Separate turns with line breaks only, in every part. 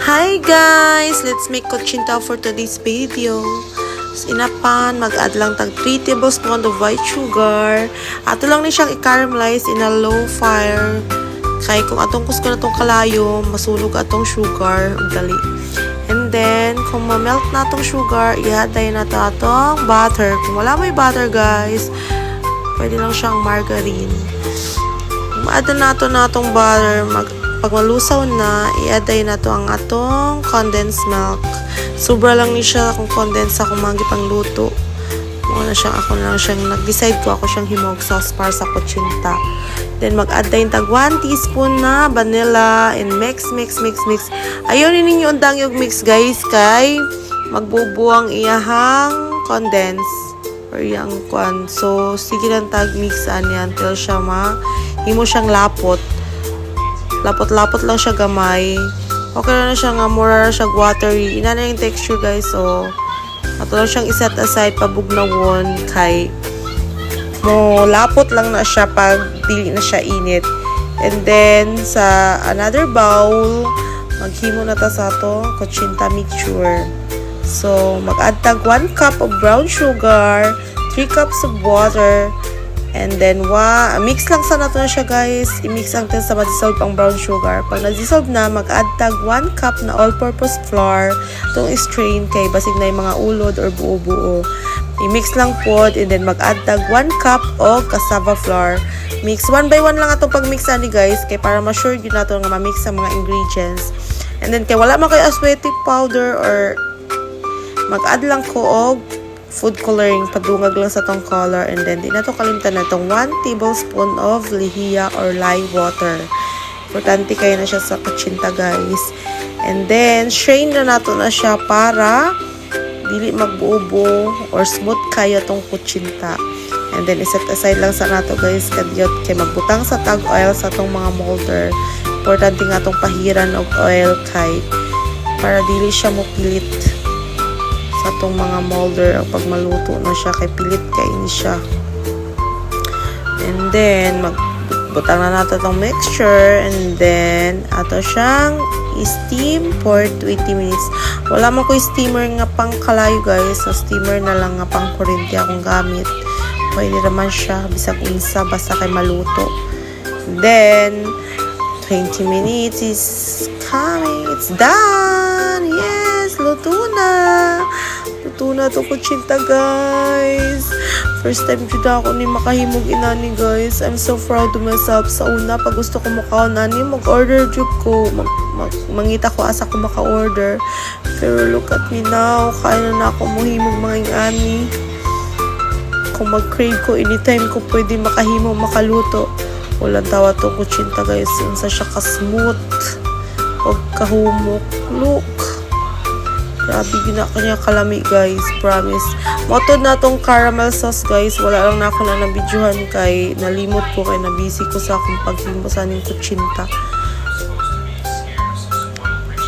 Hi guys! Let's make kutsinta for today's video. Inapan, mag-add lang tag 3 tablespoons of white sugar. Ato lang ni siyang i-caramelize in a low fire. Kaya kung atong kusko na itong kalayo, masunog atong sugar. Dali. And then, kung ma-melt na atong sugar, ihaday na ito atong butter. Kung wala may butter guys, pwede lang siyang margarine. Ma-add na atong butter, pag malusaw na, i-add na to ang atong condensed milk. Sobra lang ni siya kung condensed ako magi pang luto. Ako lang siyang nag-decide ko ako siyang himog sauce para sa kutsinta. Then mag-add din tag 1 teaspoon na vanilla and mix. Ayaw ninyo undang yung mix guys kay magbubuang iyahang condense or yang kwan. So sige lang tag mix yan until siya himo siyang lapot. Lapot lang siya gamay. Okay na siya nga, mura siya watery. Ina na yung texture guys. So, ato lang siyang iset aside pabugnawon kay mo lapot lang na siya pag dili na siya init. And then, sa another bowl, maghimo na ta sa ato kutsinta mixture. So, mag-add tag 1 cup of brown sugar, 3 cups of water, and then, mix lang sa nato na siya guys. I-mix ang sa ma-dissolve ang brown sugar. Pag na-dissolve na, mag-add tag 1 cup na all-purpose flour. Itong strain kay basig na yung mga ulod or buo-buo. I-mix lang po, and then mag-add tag 1 cup of cassava flour. Mix 1 by 1 lang atong pag-mix ani guys, kay para ma-sure yun nato nga ma-mix ang mga ingredients. And then, kay wala man kayo aswetic powder or mag-add lang ko og food coloring, padungag lang sa tong color. And then, di na to kalimtan na tong 1 tablespoon of lihiya or lye water. Importante kayo na siya sa kutsinta guys. And then, strain na nato na siya para dili magbuo-buo or smooth kayo tong kutsinta. And then, iset aside lang sa nato guys kadyot kay magbutang sa tag oil sa tong mga molder. Importante nga tong pahiran og oil kay para dili siya mopilit sa tong mga molder pag maluto na siya kay pilit kay ini siya. And then magbutang na nato tong mixture, and then ato siyang i-steam for 20 minutes. Wala man ko steamer nga pang kalayo guys, so steamer na lang nga pang kuryente akong gamit. Pwede naman siya bisag unsa basta kay maluto. And then 20 minutes is coming. It's done. Yes, luto na. Luto na to kutsinta guys. First time jud ako ni makahimog inani guys. I'm so proud of myself. Sa una pag gusto ko makaon ani, mag-order jud ko. Mangita ko asa ko maka-order. Pero look at me now. Kaya na ako mohimog mga ingani. Kung mag-crave ko anytime ko pwede makahimog makaluto. Walang tawa to kutsinta guys. Unsa siya ka-smooth. Huwag kahumok. Look. Grabe gina kanya kalami guys. Promise. Motod na tong caramel sauce guys. Wala lang na ako na nabidyohan kay nalimot ko kay nabisi ko sa akong paghimo sa aning kutsinta.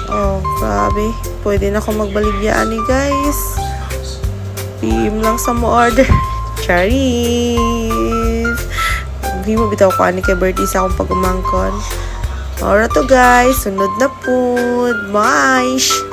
Oh, grabe. Pwede na ako magbaligyaan ni guys. PM lang sa mo order. Charis. Hindi mo bitaw ko ani kay birthday sa akong pag-umangkon. Alright to guys. Sunod na po. Bye!